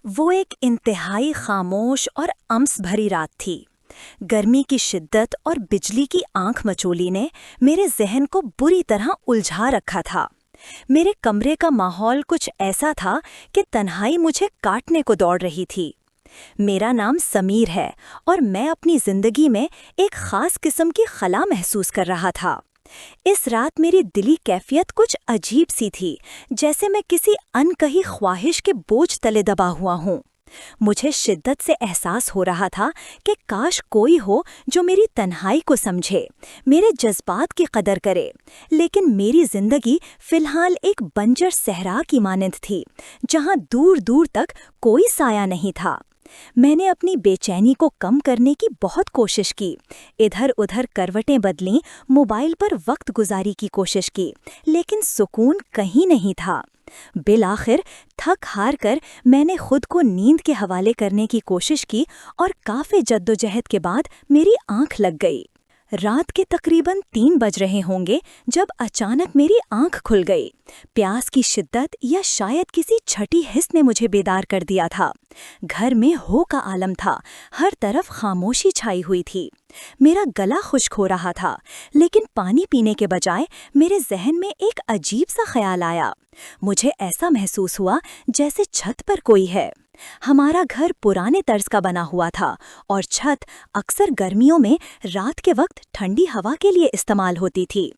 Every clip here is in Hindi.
वो एक इंतहाई खामोश और अम्स भरी रात थी। गर्मी की शिद्दत और बिजली की आंख मचोली ने मेरे जहन को बुरी तरह उलझा रखा था। मेरे कमरे का माहौल कुछ ऐसा था कि तन्हाई मुझे काटने को दौड़ रही थी। मेरा नाम समीर है और मैं अपनी जिंदगी में एक खास किस्म की खला महसूस कर रहा था। इस रात मेरी दिली कैफियत कुछ अजीब सी थी, जैसे मैं किसी अनकही ख्वाहिश के बोझ तले दबा हुआ हूँ। मुझे शिद्दत से एहसास हो रहा था कि काश कोई हो जो मेरी तन्हाई को समझे, मेरे जज्बात की कदर करे। लेकिन मेरी जिंदगी फिलहाल एक बंजर सहरा की मानंद थी, जहाँ दूर दूर तक कोई साया नहीं था। मैंने अपनी बेचैनी को कम करने की बहुत कोशिश की, इधर उधर करवटें बदलीं, मोबाइल पर वक्त गुजारी की कोशिश की, लेकिन सुकून कहीं नहीं था। बिलाखिर थक हार कर मैंने खुद को नींद के हवाले करने की कोशिश की और काफ़ी जद्दोजहद के बाद मेरी आंख लग गई। रात के तकरीबन 3 बज रहे होंगे जब अचानक मेरी आंख खुल गई। प्यास की शिद्दत या शायद किसी छठी हिस्स ने मुझे बेदार कर दिया था। घर में हो का आलम था, हर तरफ खामोशी छाई हुई थी। मेरा गला खुश्क हो रहा था, लेकिन पानी पीने के बजाय मेरे जहन में एक अजीब सा ख्याल आया। मुझे ऐसा महसूस हुआ जैसे छत पर कोई है। हमारा घर पुराने तर्ज का बना हुआ था और छत अक्सर गर्मियों में रात के वक्त ठंडी हवा के लिए इस्तेमाल होती थी।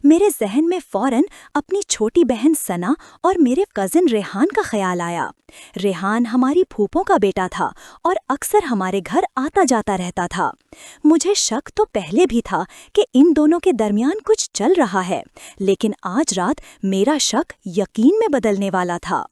मेरे जहन में फौरन अपनी छोटी बहन सना और मेरे कजिन रेहान का ख्याल आया। रेहान हमारी फूफों का बेटा था और अक्सर हमारे घर आता जाता रहता था। मुझे शक तो पहले भी था कि इन दोनों के दरमियान कुछ चल रहा है, लेकिन आज रात मेरा शक यकीन में बदलने वाला था।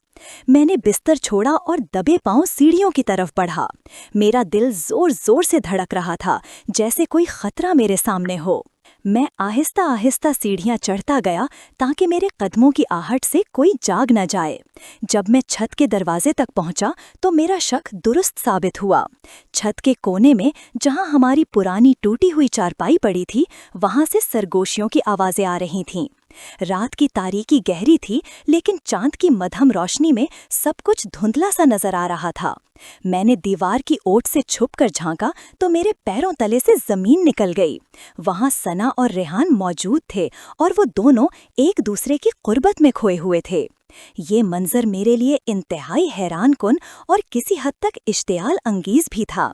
मैंने बिस्तर छोड़ा और दबे पांव सीढ़ियों की तरफ बढ़ा। मेरा दिल जोर जोर से धड़क रहा था, जैसे कोई खतरा मेरे सामने हो। मैं आहिस्ता आहिस्ता सीढ़ियां चढ़ता गया ताकि मेरे कदमों की आहट से कोई जाग न जाए। जब मैं छत के दरवाजे तक पहुंचा तो मेरा शक दुरुस्त साबित हुआ। छत के कोने में जहां हमारी पुरानी टूटी हुई चारपाई पड़ी थी, वहां से सरगोशियों की आवाजें आ रही थीं। रात की तारीकी गहरी थी, लेकिन चांद की मध्यम रोशनी में सब कुछ धुंधला सा नजर आ रहा था। मैंने दीवार की ओट से छुपकर झांका तो मेरे पैरों तले से जमीन निकल गई। वहां सना और रेहान मौजूद थे और वो दोनों एक दूसरे की कुर्बत में खोए हुए थे। ये मंजर मेरे लिए इंतहाई हैरानकुन और किसी हद तक इश्तियाल अंगीज भी था।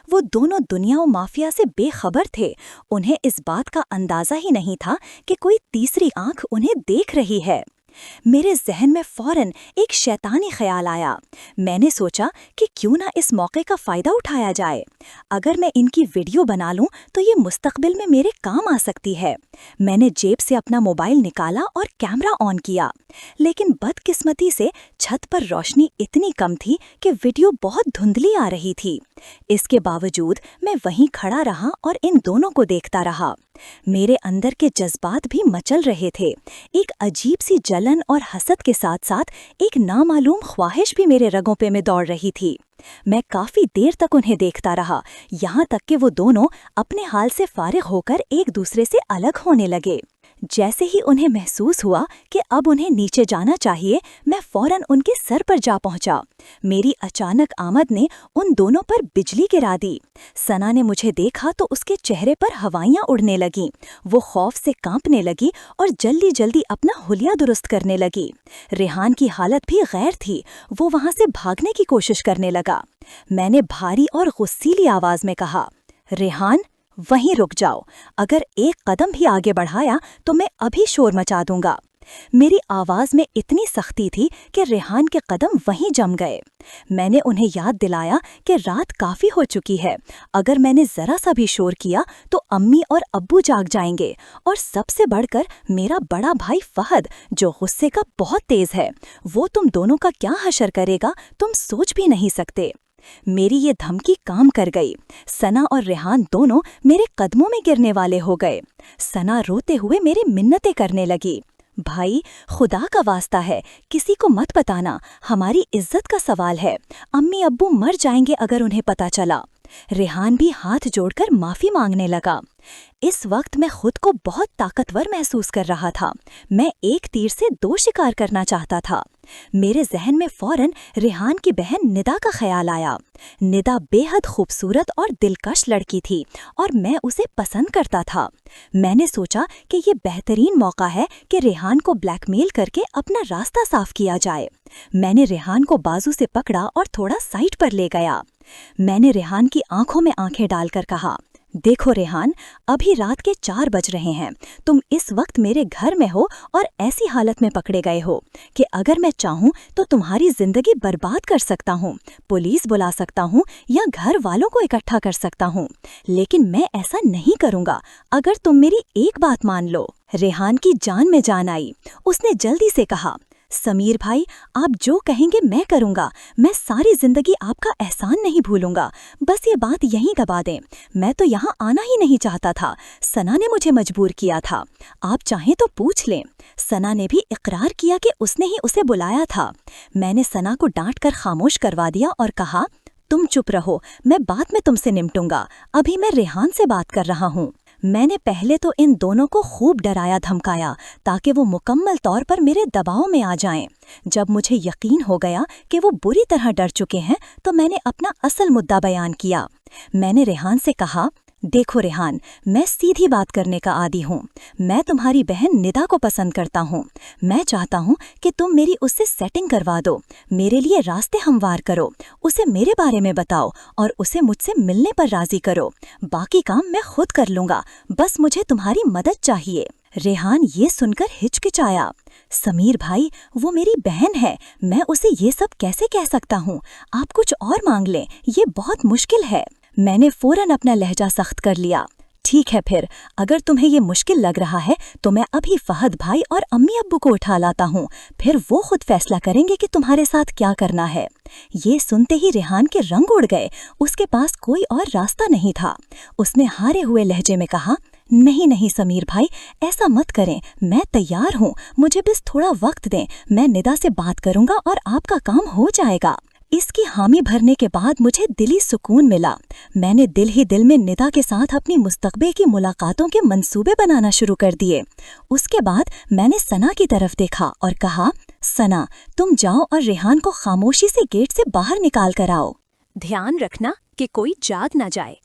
वो दोनों दुनिया और माफिया से बेखबर थे। उन्हें इस बात का अंदाजा ही नहीं था कि कोई तीसरी आंख उन्हें देख रही है। मेरे जहन में फौरन एक शैतानी ख्याल आया। मैंने सोचा कि क्यों ना इस मौके का फ़ायदा उठाया जाए। अगर मैं इनकी वीडियो बना लूं तो ये मुस्तकबिल में मेरे काम आ सकती है। मैंने जेब से अपना मोबाइल निकाला और कैमरा ऑन किया, लेकिन बदकिस्मती से छत पर रोशनी इतनी कम थी कि वीडियो बहुत धुंधली आ रही थी। इसके बावजूद मैं वहीं खड़ा रहा और इन दोनों को देखता रहा। मेरे अंदर के जज्बात भी मचल रहे थे। एक अजीब सी जलन और हसद के साथ साथ एक नामालूम ख्वाहिश भी मेरे रगों पे में दौड़ रही थी। मैं काफी देर तक उन्हें देखता रहा, यहाँ तक कि वो दोनों अपने हाल से फारिग होकर एक दूसरे से अलग होने लगे। जैसे ही उन्हें महसूस हुआ कि अब उन्हें नीचे जाना चाहिए, मैं फौरन उनके सर पर जा पहुंचा। मेरी अचानक आमद ने उन दोनों पर बिजली गिरा दी। सना ने मुझे देखा तो उसके चेहरे पर हवाइयां उड़ने लगीं। वो खौफ से कांपने लगी और जल्दी जल्दी अपना हुलिया दुरुस्त करने लगी। रेहान की हालत भी गैर थी। वो वहां से भागने की कोशिश करने लगा। मैंने भारी और गुस्सीली आवाज में कहा, रेहान, वहीं रुक जाओ। अगर एक कदम भी आगे बढ़ाया तो मैं अभी शोर मचा दूंगा। मेरी आवाज में इतनी सख्ती थी कि रेहान के कदम वहीं जम गए। मैंने उन्हें याद दिलाया कि रात काफी हो चुकी है। अगर मैंने जरा सा भी शोर किया तो अम्मी और अब्बू जाग जाएंगे, और सबसे बढ़कर मेरा बड़ा भाई फहद, जो गुस्से का बहुत तेज है। वो तुम दोनों का क्या हशर करेगा, तुम सोच भी नहीं सकते। मेरी ये धमकी काम कर गई। सना और रेहान दोनों मेरे कदमों में गिरने वाले हो गए। सना रोते हुए मेरी मिन्नतें करने लगी, भाई, खुदा का वास्ता है, किसी को मत बताना, हमारी इज्जत का सवाल है। अम्मी अब्बू मर जाएंगे अगर उन्हें पता चला। रेहान भी हाथ जोड़कर माफी मांगने लगा। इस वक्त मैं खुद को बहुत ताकतवर महसूस कर रहा था। मैं एक तीर से 2 शिकार करना चाहता था। मेरे जहन में फौरन रेहान की बहन निदा का ख्याल आया। निदा बेहद खूबसूरत और दिलकश लड़की थी और मैं उसे पसंद करता था। मैंने सोचा कि ये बेहतरीन मौका है कि रेहान को ब्लैकमेल करके अपना रास्ता साफ किया जाए। मैंने रेहान को बाजू से पकड़ा और थोड़ा साइड पर ले गया। मैंने रेहान की आंखों में आंखें डालकर कहा, देखो रेहान, अभी रात के 4 बज रहे हैं। तुम इस वक्त मेरे घर में हो और ऐसी हालत में पकड़े गए हो कि अगर मैं चाहूँ तो तुम्हारी जिंदगी बर्बाद कर सकता हूँ, पुलिस बुला सकता हूँ या घर वालों को इकट्ठा कर सकता हूँ। लेकिन मैं ऐसा नहीं करूँगा अगर तुम मेरी एक बात मान लो। रेहान की जान में जान आई। उसने जल्दी से कहा, समीर भाई, आप जो कहेंगे मैं करूंगा। मैं सारी जिंदगी आपका एहसान नहीं भूलूंगा। बस ये बात यहीं दबा दें। मैं तो यहाँ आना ही नहीं चाहता था। सना ने मुझे मजबूर किया था। आप चाहें तो पूछ लें। सना ने भी इकरार किया कि उसने ही उसे बुलाया था। मैंने सना को डांट कर खामोश करवा दिया और कहा, तुम चुप रहो, मैं बाद में तुमसे निपटूंगा। अभी मैं रेहान से बात कर रहा हूँ। मैंने पहले तो इन दोनों को खूब डराया धमकाया ताकि वो मुकम्मल तौर पर मेरे दबाव में आ जाएं। जब मुझे यकीन हो गया कि वो बुरी तरह डर चुके हैं तो मैंने अपना असल मुद्दा बयान किया। मैंने रेहान से कहा, देखो रेहान, मैं सीधी बात करने का आदी हूँ। मैं तुम्हारी बहन निदा को पसंद करता हूँ। मैं चाहता हूँ कि तुम मेरी उससे सेटिंग करवा दो, मेरे लिए रास्ते हमवार करो, उसे मेरे बारे में बताओ और उसे मुझसे मिलने पर राजी करो। बाकी काम मैं खुद कर लूँगा, बस मुझे तुम्हारी मदद चाहिए। रेहान ये सुनकर हिचकिचाया। समीर भाई, वो मेरी बहन है, मैं उसे ये सब कैसे कह सकता हूँ? आप कुछ और मांग लें, ये बहुत मुश्किल है। मैंने फौरन अपना लहजा सख्त कर लिया। ठीक है फिर, अगर तुम्हें ये मुश्किल लग रहा है तो मैं अभी फहद भाई और अम्मी अब्बू को उठा लाता हूँ, फिर वो खुद फैसला करेंगे कि तुम्हारे साथ क्या करना है। ये सुनते ही रेहान के रंग उड़ गए। उसके पास कोई और रास्ता नहीं था। उसने हारे हुए लहजे में कहा, नहीं नहीं समीर भाई, ऐसा मत करें, मैं तैयार हूँ, मुझे बस थोड़ा वक्त दें, मैं निदा से बात करूँगा और आपका काम हो जाएगा। इसकी हामी भरने के बाद मुझे दिली सुकून मिला। मैंने दिल ही दिल में निदा के साथ अपनी मुस्तकबिल की मुलाकातों के मंसूबे बनाना शुरू कर दिए। उसके बाद मैंने सना की तरफ देखा और कहा, सना, तुम जाओ और रेहान को खामोशी से गेट से बाहर निकाल कर आओ। ध्यान रखना कि कोई जाग ना जाए।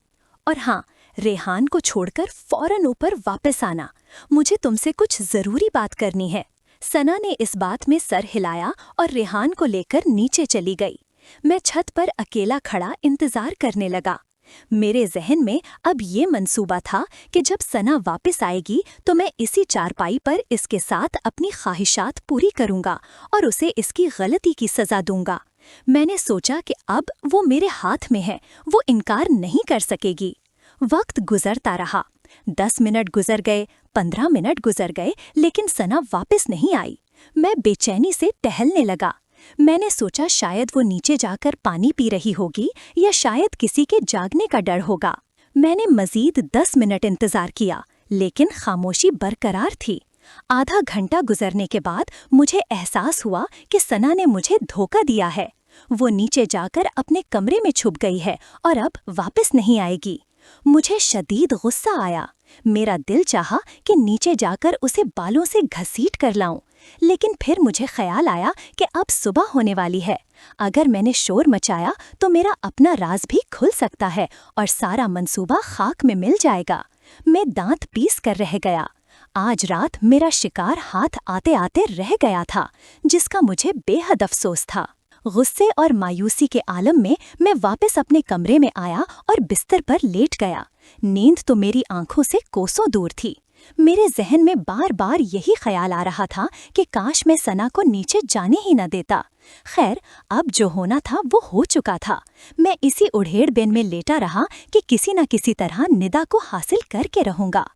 और हाँ, रेहान को छोड़कर फौरन ऊपर वापस आना। मुझे तुमसे कुछ जरूरी बात करनी है। सना ने इस बात में सर हिलाया और रेहान को लेकर नीचे चली गई। मैं छत पर अकेला खड़ा इंतजार करने लगा। मेरे जहन में अब ये मंसूबा था कि जब सना वापस आएगी तो मैं इसी चारपाई पर इसके साथ अपनी ख्वाहिशात पूरी करूंगा और उसे इसकी गलती की सजा दूंगा। मैंने सोचा कि अब वो मेरे हाथ में है, वो इनकार नहीं कर सकेगी। वक्त गुजरता रहा। 10 मिनट गुजर गए, 15 मिनट गुजर गए, लेकिन सना वापस नहीं आई। मैं बेचैनी से टहलने लगा। मैंने सोचा शायद वो नीचे जाकर पानी पी रही होगी या शायद किसी के जागने का डर होगा। मैंने मजीद 10 मिनट इंतजार किया, लेकिन खामोशी बरकरार थी। आधा घंटा गुजरने के बाद मुझे एहसास हुआ कि सना ने मुझे धोखा दिया है। वो नीचे जाकर अपने कमरे में छुप गई है और अब वापस नहीं आएगी। मुझे शदीद गुस्सा आया। मेरा दिल चाहा कि नीचे जाकर उसे बालों से घसीट कर लाऊं, लेकिन फिर मुझे ख्याल आया कि अब सुबह होने वाली है। अगर मैंने शोर मचाया तो मेरा अपना राज भी खुल सकता है और सारा मंसूबा खाक में मिल जाएगा। मैं दांत पीस कर रह गया। आज रात मेरा शिकार हाथ आते आते रह गया था, जिसका मुझे बेहद अफसोस था। गुस्से और मायूसी के आलम में मैं वापस अपने कमरे में आया और बिस्तर पर लेट गया। नींद तो मेरी आंखों से कोसों दूर थी। मेरे जहन में बार बार यही ख्याल आ रहा था कि काश मैं सना को नीचे जाने ही न देता। खैर, अब जो होना था वो हो चुका था। मैं इसी उड़ेड़-बेन में लेटा रहा कि किसी न किसी तरह निदा को हासिल करके रहूंगा।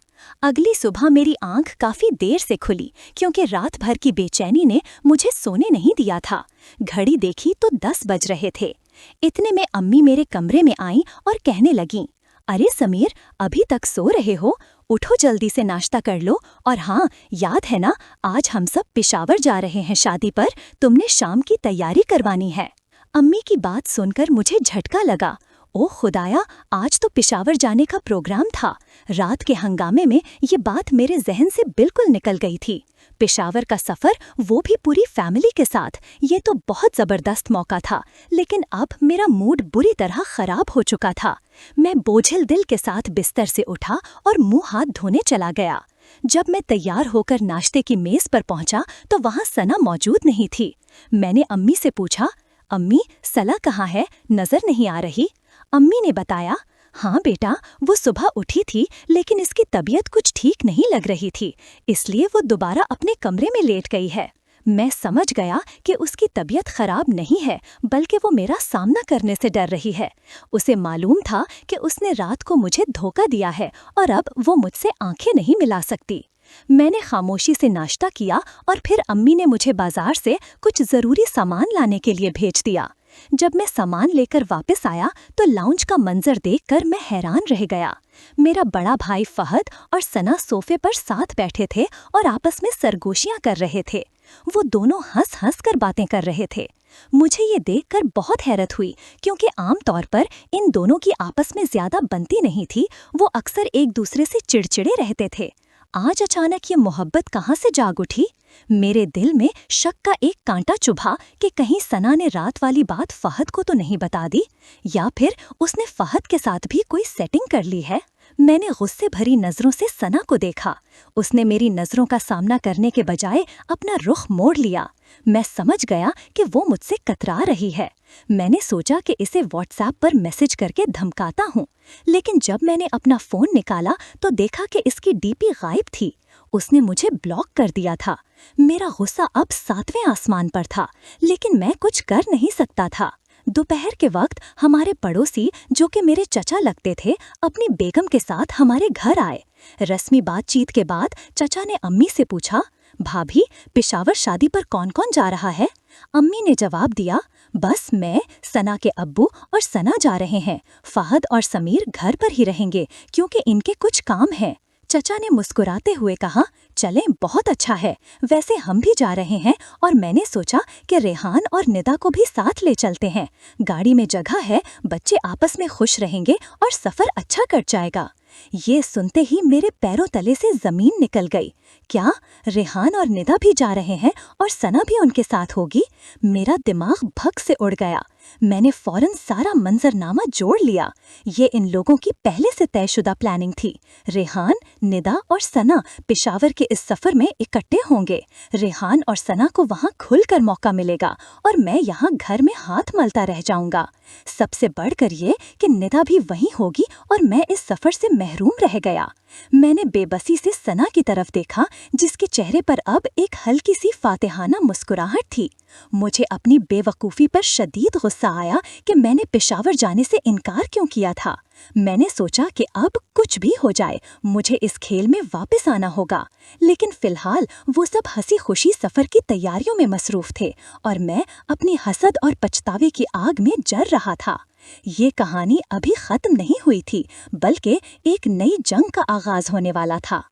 अगली सुबह मेरी आंख काफी देर से खुली क्योंकि रात भर की बेचैनी ने मुझे सोने नहीं दिया था। घड़ी देखी तो 10 बज रहे थे। इतने में अम्मी मेरे कमरे में आईं और कहने लगीं, अरे समीर, अभी तक सो रहे हो? उठो, जल्दी से नाश्ता कर लो। और हाँ, याद है ना, आज हम सब पेशावर जा रहे हैं शादी पर, तुमने शाम की तैयारी करवानी है। अम्मी की बात सुनकर मुझे झटका लगा। ओ खुदाया, आज तो पेशावर जाने का प्रोग्राम था। रात के हंगामे में ये बात मेरे जहन से बिल्कुल निकल गई थी। पेशावर का सफ़र, वो भी पूरी फैमिली के साथ, ये तो बहुत ज़बरदस्त मौका था। लेकिन अब मेरा मूड बुरी तरह ख़राब हो चुका था। मैं बोझिल दिल के साथ बिस्तर से उठा और मुंह हाथ धोने चला गया। जब मैं तैयार होकर नाश्ते की मेज़ पर पहुंचा तो वहां सना मौजूद नहीं थी। मैंने अम्मी से पूछा, अम्मी, सला कहाँ है, नज़र नहीं आ रही। अम्मी ने बताया, हाँ बेटा, वो सुबह उठी थी लेकिन इसकी तबीयत कुछ ठीक नहीं लग रही थी, इसलिए वो दोबारा अपने कमरे में लेट गई है। मैं समझ गया कि उसकी तबीयत खराब नहीं है, बल्कि वो मेरा सामना करने से डर रही है। उसे मालूम था कि उसने रात को मुझे धोखा दिया है और अब वो मुझसे आंखें नहीं मिला सकती। मैंने खामोशी से नाश्ता किया और फिर अम्मी ने मुझे बाजार से कुछ ज़रूरी सामान लाने के लिए भेज दिया। जब मैं सामान लेकर वापस आया तो लाउंज का मंजर देखकर मैं हैरान रह गया। मेरा बड़ा भाई फहद और सना सोफे पर साथ बैठे थे और आपस में सरगोशियां कर रहे थे। वो दोनों हंस हंस कर बातें कर रहे थे। मुझे ये देखकर बहुत हैरत हुई, क्योंकि आमतौर पर इन दोनों की आपस में ज्यादा बनती नहीं थी। वो अक्सर एक दूसरे से चिड़चिड़े रहते थे। आज अचानक ये मोहब्बत कहाँ से जाग उठी? मेरे दिल में शक का एक कांटा चुभा कि कहीं सना ने रात वाली बात फहद को तो नहीं बता दी, या फिर उसने फहद के साथ भी कोई सेटिंग कर ली है। मैंने गुस्से भरी नजरों से सना को देखा। उसने मेरी नजरों का सामना करने के बजाय अपना रुख मोड़ लिया। मैं समझ गया कि वो मुझसे कतरा रही है। मैंने सोचा कि इसे व्हाट्सएप पर मैसेज करके धमकाता हूँ, लेकिन जब मैंने अपना फोन निकाला तो देखा कि इसकी डीपी गायब थी। उसने मुझे ब्लॉक कर दिया था। मेरा गुस्सा अब 7वें आसमान पर था, लेकिन मैं कुछ कर नहीं सकता था। दोपहर के वक्त हमारे पड़ोसी, जो कि मेरे चचा लगते थे, अपनी बेगम के साथ हमारे घर आए। रस्मी बातचीत के बाद चचा ने अम्मी से पूछा, भाभी, पेशावर शादी पर कौन कौन जा रहा है? अम्मी ने जवाब दिया, बस मैं, सना के अब्बू और सना जा रहे हैं। फहद और समीर घर पर ही रहेंगे क्योंकि इनके कुछ काम हैं। चचा ने मुस्कुराते हुए कहा, चलें, बहुत अच्छा है। वैसे हम भी जा रहे हैं और मैंने सोचा कि रेहान और निदा को भी साथ ले चलते हैं। गाड़ी में जगह है, बच्चे आपस में खुश रहेंगे और सफ़र अच्छा कट जाएगा। ये सुनते ही मेरे पैरों तले से ज़मीन निकल गई। क्या रेहान और निदा भी जा रहे हैं और सना भी उनके साथ होगी? मेरा दिमाग भग से उड़ गया। मैंने फौरन सारा मंजरनामा जोड़ लिया। ये इन लोगों की पहले से तयशुदा प्लानिंग थी। रेहान, निदा और सना पेशावर के इस सफ़र में इकट्ठे होंगे। रेहान और सना को वहाँ खुलकर मौका मिलेगा और मैं यहाँ घर में हाथ मलता रह जाऊंगा। सबसे बढ़कर ये कि निदा भी वहीं होगी और मैं इस सफ़र से महरूम रह गया। मैंने बेबसी से सना की तरफ देखा, जिसके चेहरे पर अब एक हल्की सी फातिहाना मुस्कुराहट थी। मुझे अपनी बेवकूफ़ी पर शदीद गुस्सा आया कि मैंने पेशावर जाने से इनकार क्यों किया था। मैंने सोचा कि अब कुछ भी हो जाए, मुझे इस खेल में वापस आना होगा। लेकिन फिलहाल वो सब हंसी खुशी सफ़र की तैयारियों में मसरूफ़ थे और मैं अपनी हसद और पछतावे की आग में जल रहा था। ये कहानी अभी ख़त्म नहीं हुई थी, बल्कि एक नई जंग का आगाज़ होने वाला था।